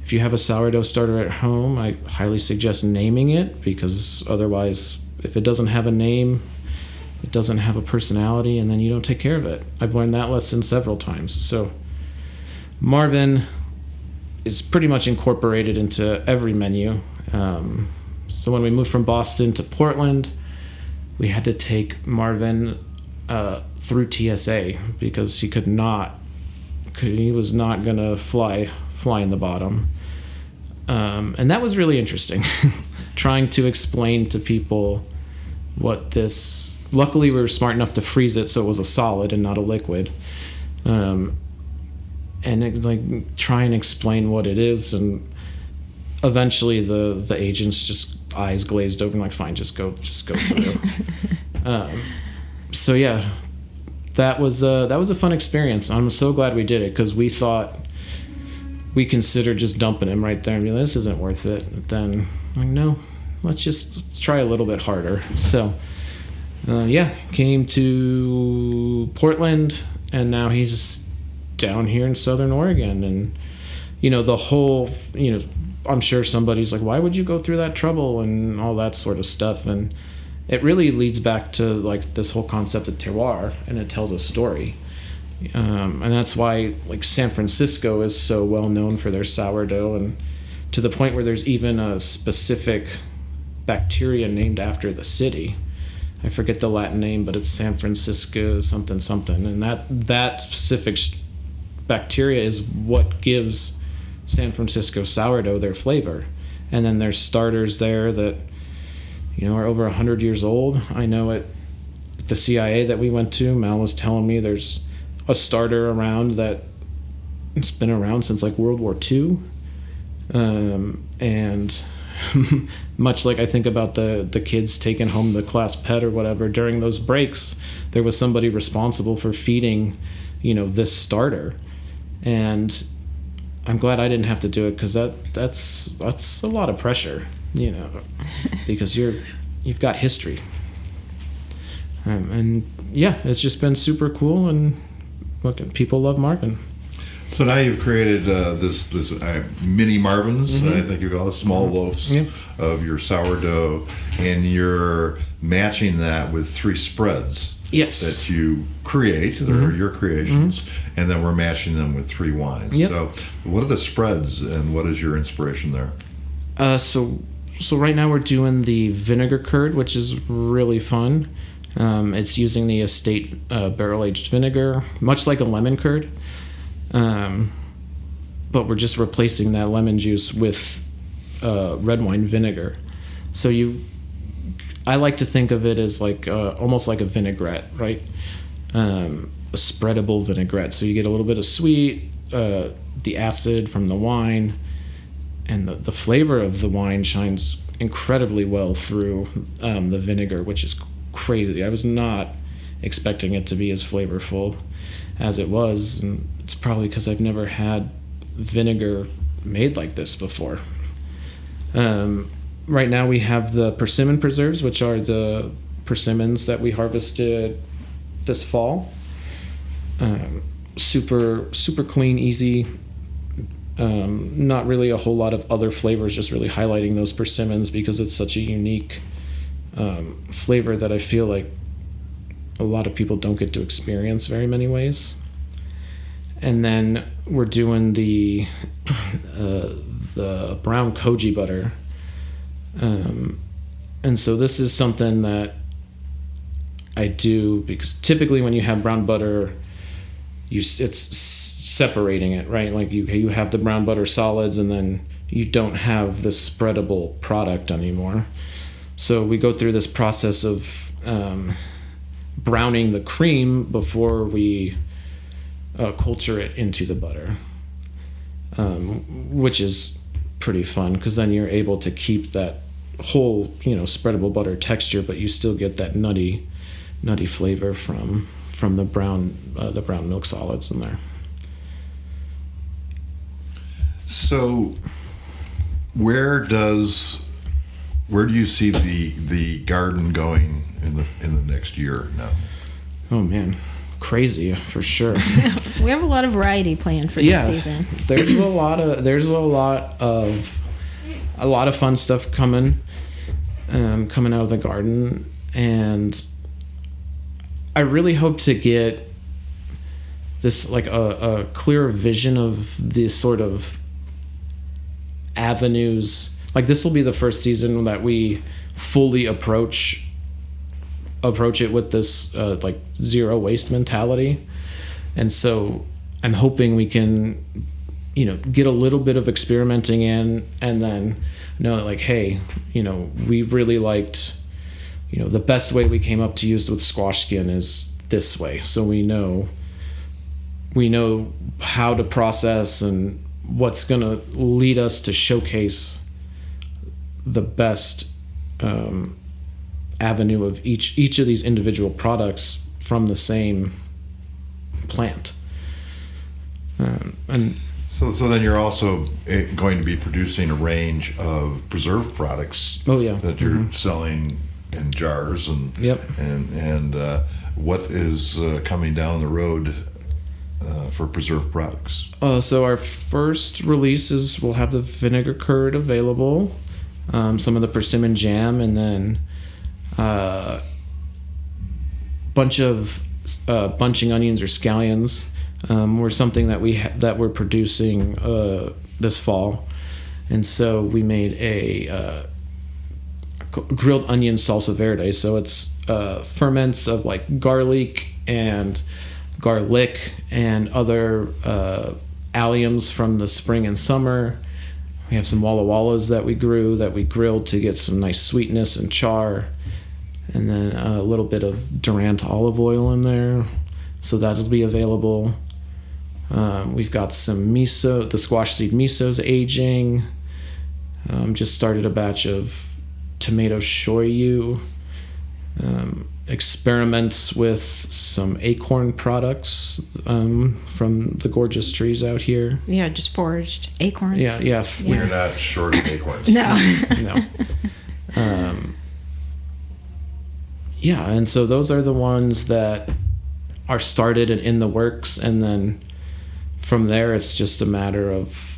if you have a sourdough starter at home, I highly suggest naming it, because otherwise, if it doesn't have a name, it doesn't have a personality, and then you don't take care of it. I've learned that lesson several times. So Marvin is pretty much incorporated into every menu. So when we moved from Boston to Portland, we had to take Marvin through TSA because he was not going to fly in the bottom. And that was really interesting, trying to explain to people what this... Luckily, we were smart enough to freeze it so it was a solid and not a liquid. And try and explain what it is, and eventually the agents just eyes glazed over and like, fine, just go through. So yeah, that was a fun experience. I'm so glad we did it, because we considered just dumping him right there and be like, this isn't worth it. But then no, let's try a little bit harder. So came to Portland, and now he's down here in Southern Oregon. And the whole, I'm sure somebody's like, why would you go through that trouble and all that sort of stuff? And it really leads back to like this whole concept of terroir, and it tells a story. And that's why like San Francisco is so well known for their sourdough, and to the point where there's even a specific bacteria named after the city. I forget the Latin name, but it's San Francisco something, and that specific bacteria is what gives San Francisco sourdough their flavor. And then there's starters there that are over 100 years old. I know at the CIA that we went to, Mal was telling me there's a starter around that it's been around since like World War II. And much like I think about the kids taking home the class pet or whatever, during those breaks there was somebody responsible for feeding this starter. And I'm glad I didn't have to do it, because that's a lot of pressure, because you've got history. And yeah, it's just been super cool, and look, people love Marvin. So now you've created this mini Marvins, Mm-hmm. I think you call it, small loaves of your sourdough, and you're matching that with 3 spreads. Yes. That you create. They're your creations, and then we're matching them with 3 wines. Yep. So what are the spreads, and what is your inspiration there? So right now we're doing the vinegar curd, which is really fun. It's using the estate barrel-aged vinegar, much like a lemon curd. But we're just replacing that lemon juice with red wine vinegar. So I like to think of it as like almost like a vinaigrette, right? A spreadable vinaigrette. So you get a little bit of sweet, the acid from the wine, and the flavor of the wine shines incredibly well through the vinegar, which is crazy. I was not expecting it to be as flavorful as it was. And it's probably because I've never had vinegar made like this before. Right now we have the persimmon preserves, which are the persimmons that we harvested this fall. Super clean, easy. Not really a whole lot of other flavors, just really highlighting those persimmons because it's such a unique flavor that I feel like a lot of people don't get to experience very many ways. And then we're doing the brown koji butter. And so this is something that I do because typically when you have brown butter, it's separating it, right? Like you have the brown butter solids and then you don't have the spreadable product anymore. So we go through this process of browning the cream before we culture it into the butter, which is pretty fun because then you're able to keep that whole, spreadable butter texture, but you still get that nutty flavor from the brown milk solids in there. So, where do you see the garden going in the next year now? Oh man, crazy for sure. We have a lot of variety planned for this season. There's a lot of fun stuff coming out of the garden, and I really hope to get this like a clearer vision of these sort of avenues. Like this will be the first season that we fully approach it with this like zero waste mentality, and so I'm hoping we can get a little bit of experimenting in, and then know like, hey, we really liked the best way we came up to use with squash skin is this way, so we know how to process and what's going to lead us to showcase the best avenue of each of these individual products from the same plant. And so then you're also going to be producing a range of preserved products. Oh yeah, that you're selling in jars and yep. and what is coming down the road for preserved products? So our first releases will have the vinegar curd available, some of the persimmon jam, and then bunch of bunching onions or scallions were something that we're producing this fall, and so we made a grilled onion salsa verde. So it's ferments of like garlic and other alliums from the spring and summer. We have some walla wallas that we grilled to get some nice sweetness and char, and then a little bit of Durant olive oil in there, so that'll be available. We've got some miso, the squash seed miso's aging. Just started a batch of tomato shoyu. Experiments with some acorn products from the gorgeous trees out here. Yeah, just foraged acorns. Yeah. We're not short of acorns. No. Yeah, and so those are the ones that are started and in the works, and then from there it's just a matter of,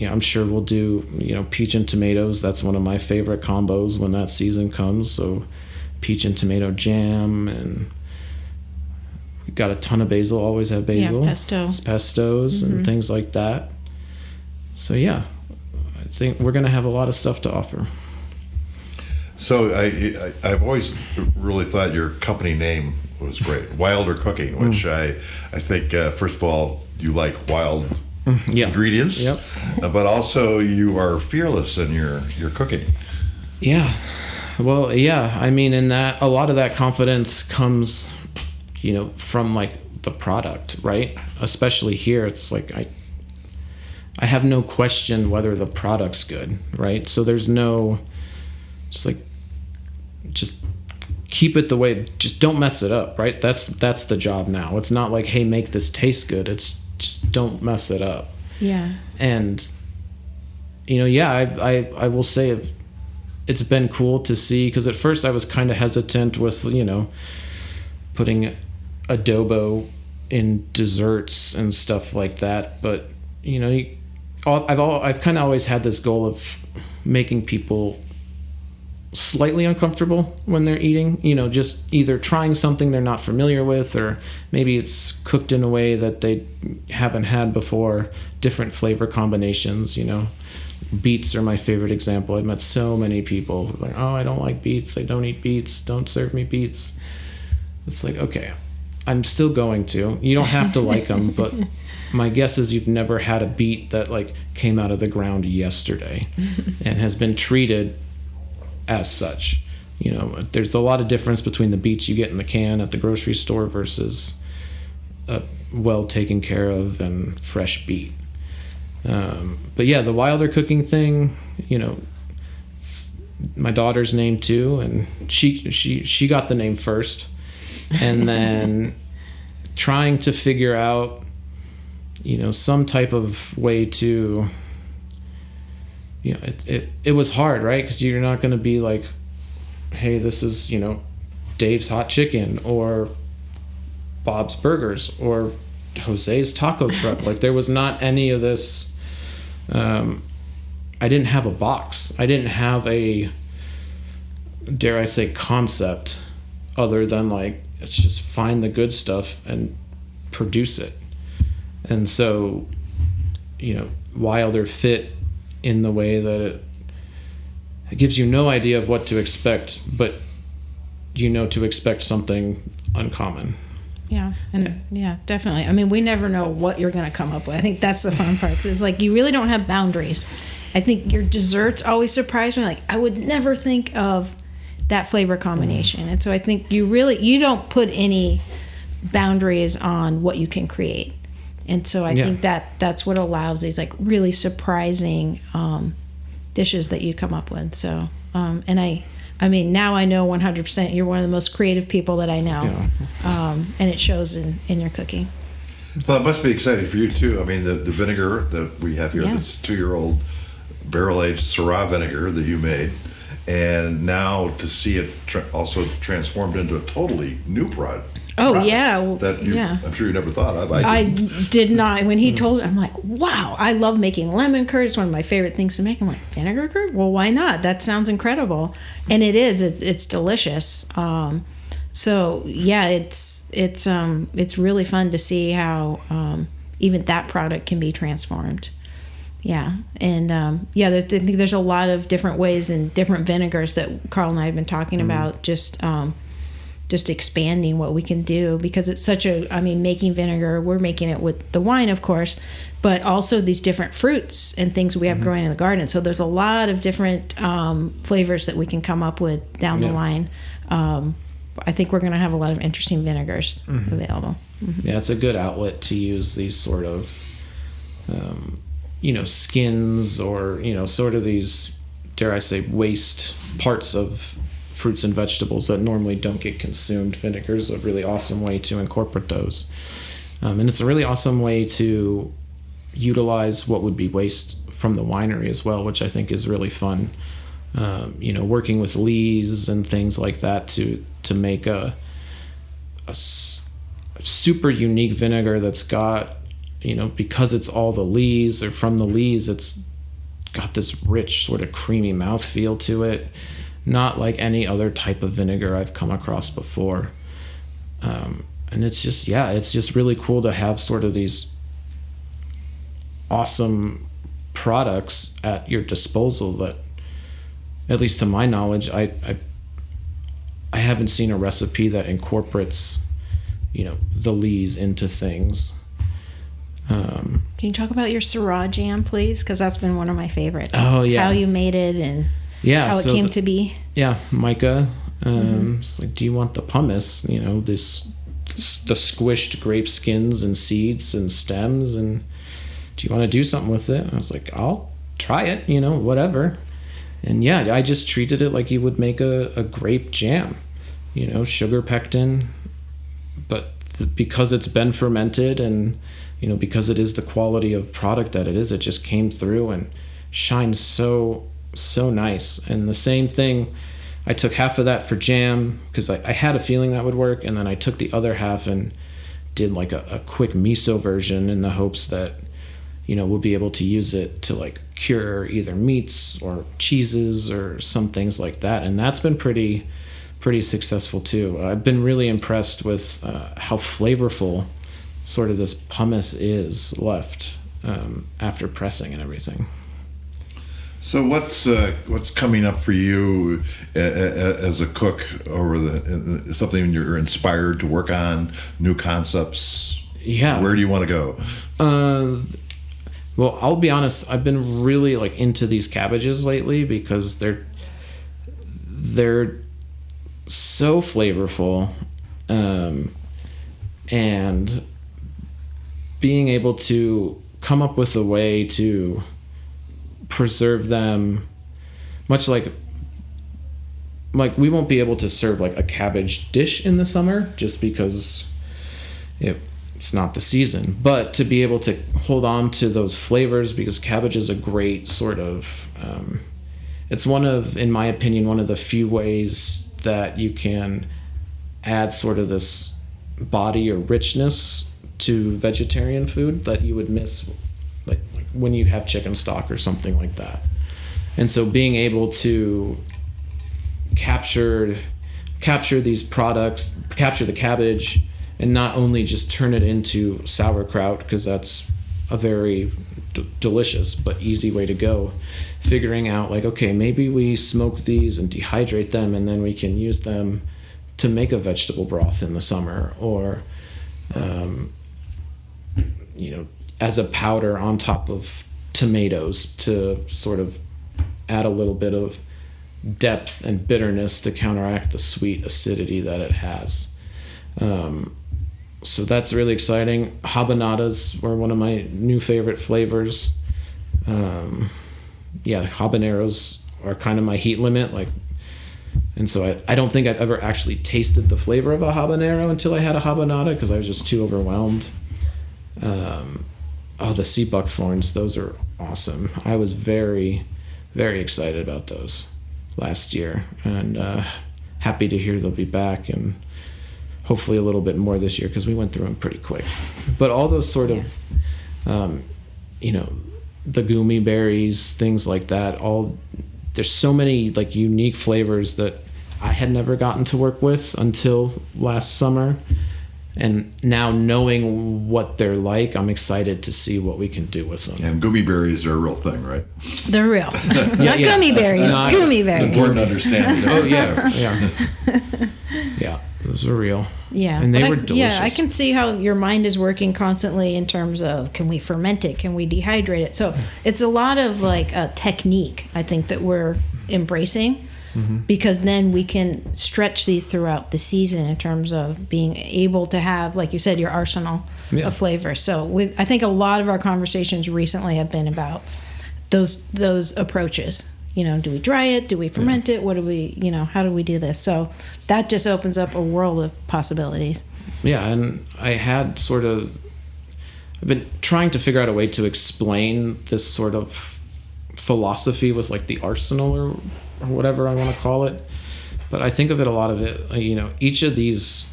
I'm sure we'll do, peach and tomatoes. That's one of my favorite combos when that season comes. So peach and tomato jam, and we've got a ton of basil, always have basil. Yeah, pestos and things like that. So I think we're going to have a lot of stuff to offer. So I've always really thought your company name was great, Wilder Cooking, which I think, first of all, you like wild ingredients, but also you are fearless in your cooking. Yeah. Well, I mean, in that, a lot of that confidence comes, from like the product, right? Especially here, it's like I have no question whether the product's good, right? So there's no, just keep it the way, just don't mess it up, right? That's the job now. It's not like, hey, make this taste good. It's just don't mess it up. Yeah. And, I will say it's been cool to see, because at first I was kind of hesitant with, putting adobo in desserts and stuff like that. But, I've kind of always had this goal of making people slightly uncomfortable when they're eating, just either trying something they're not familiar with, or maybe it's cooked in a way that they haven't had before, different flavor combinations. Beets are my favorite example. I've met so many people who are like, oh, I don't like beets, I don't eat beets, don't serve me beets. It's like, okay, I'm still going to. You don't have to like them, but my guess is you've never had a beet that like came out of the ground yesterday and has been treated as such. There's a lot of difference between the beets you get in the can at the grocery store versus a well taken care of and fresh beet. But yeah, the wilder cooking thing, it's my daughter's name too, and she got the name first, and then trying to figure out some type of way to, it was hard, right? Because you're not going to be like, hey, this is Dave's Hot Chicken or Bob's Burgers or Jose's Taco Truck. Like, there was not any of this. I didn't have a box. I didn't have a, dare I say, concept other than like, let's just find the good stuff and produce it. And so, Wilder fit in the way that it gives you no idea of what to expect, but to expect something uncommon. Yeah, and yeah, definitely. I mean, we never know what you're going to come up with. I think that's the fun part. It's like you really don't have boundaries. I think your desserts always surprise me. Like, I would never think of that flavor combination. And so I think you don't put any boundaries on what you can create. And so I think that's what allows these like really surprising dishes that you come up with. So, and I mean, now I know 100% you're one of the most creative people that I know. Yeah. And it shows in your cooking. Well, it must be exciting for you too. I mean, the vinegar that we have here, this 2-year-old barrel-aged Syrah vinegar that you made, and now to see it also transformed into a totally new product. Oh, yeah. I'm sure you never thought of. I did not. When he told me, I'm like, wow, I love making lemon curd. It's one of my favorite things to make. I'm like, vinegar curd? Well, why not? That sounds incredible. And it is. It's delicious. So, yeah, it's really fun to see how even that product can be transformed. Yeah. And, there's a lot of different ways and different vinegars that Carl and I have been talking about, just expanding what we can do, because it's making vinegar, we're making it with the wine, of course, but also these different fruits and things we have growing in the garden. So there's a lot of different flavors that we can come up with down the line. I think we're going to have a lot of interesting vinegars available. Mm-hmm. Yeah, it's a good outlet to use these sort of, skins or, sort of these, dare I say, waste parts of fruits and vegetables that normally don't get consumed. Vinegar is a really awesome way to incorporate those. And it's a really awesome way to utilize what would be waste from the winery as well, which I think is really fun. Working with lees and things like that to make a super unique vinegar that's got, because it's all the lees or from the lees, it's got this rich sort of creamy mouthfeel to it. Not like any other type of vinegar I've come across before. And it's just really cool to have sort of these awesome products at your disposal that, at least to my knowledge, I haven't seen a recipe that incorporates, the lees into things. Can you talk about your Syrah jam, please? Because that's been one of my favorites. Oh, yeah. How you made it and how it came to be. Yeah, Micah. It's like, do you want the pumice? The squished grape skins and seeds and stems, and do you want to do something with it? I was like, I'll try it, whatever. And yeah, I just treated it like you would make a grape jam. sugar pectin, but because it's been fermented and, because it is the quality of product that it is, it just came through and shines so nice. And the same thing, I took half of that for jam because I had a feeling that would work, and then I took the other half and did like a quick miso version in the hopes that we'll be able to use it to like cure either meats or cheeses or some things like that. And that's been pretty successful too. I've been really impressed with how flavorful sort of this pumice is left after pressing and everything. So what's coming up for you as a cook something you're inspired to work on, new concepts? Yeah. Where do you want to go? Well, I'll be honest, I've been really like into these cabbages lately because they're so flavorful, and being able to come up with a way to preserve them, much like we won't be able to serve like a cabbage dish in the summer just because it's not the season, but to be able to hold on to those flavors, because cabbage is a great sort of it's in my opinion, one of the few ways that you can add sort of this body or richness to vegetarian food that you would miss like when you have chicken stock or something like that. And so being able to capture these products, capture the cabbage, and not only just turn it into sauerkraut, because that's a very delicious but easy way to go, figuring out like, okay, maybe we smoke these and dehydrate them and then we can use them to make a vegetable broth in the summer, or as a powder on top of tomatoes to sort of add a little bit of depth and bitterness to counteract the sweet acidity that it has. So that's really exciting. Habanadas were one of my new favorite flavors. Habaneros are kind of my heat limit. And so I don't think I've ever actually tasted the flavor of a habanero until I had a habanada because I was just too overwhelmed. The sea buckthorns, those are awesome. I was very, very excited about those last year, and happy to hear they'll be back, and hopefully a little bit more this year because we went through them pretty quick. But all those sort of, the gummy berries, things like that, there's so many like unique flavors that I had never gotten to work with until last summer. And now knowing what they're like, I'm excited to see what we can do with them. And gummy berries are a real thing, right? They're real. Not gummy berries, gummy berries. Important to understand. Oh, yeah. Yeah, those are real. Yeah. And they were delicious. Yeah, I can see how your mind is working constantly in terms of, can we ferment it? Can we dehydrate it? So it's a lot of like a technique, I think, that we're embracing. Mm-hmm. Because then we can stretch these throughout the season in terms of being able to have, like you said, your arsenal of flavors. So I think a lot of our conversations recently have been about those approaches. Do we dry it? Do we ferment it? What do we, how do we do this? So that just opens up a world of possibilities. Yeah, and I've been trying to figure out a way to explain this sort of philosophy with like the arsenal or whatever I want to call it. But I think of it, a lot of it, each of these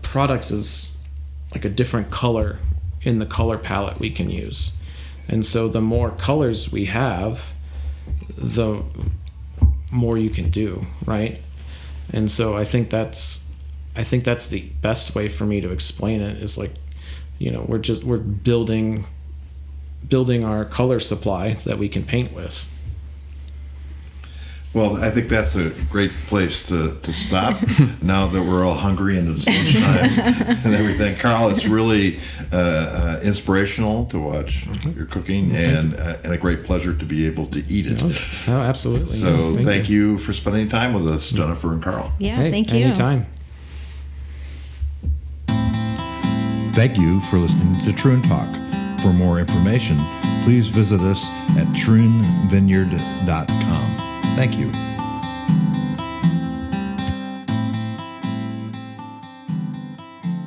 products is like a different color in the color palette we can use. And so the more colors we have, the more you can do, right? And so I think that's the best way for me to explain it, is like, we're building our color supply that we can paint with. Well, I think that's a great place to stop now that we're all hungry and it's lunchtime and everything. Carl, it's really inspirational to watch your cooking, and a great pleasure to be able to eat it. Oh, absolutely. So thank you for spending time with us, Jennifer and Carl. Yeah, thank you. Anytime. Thank you for listening to Troon Talk. For more information, please visit us at troonvineyard.com. Thank you.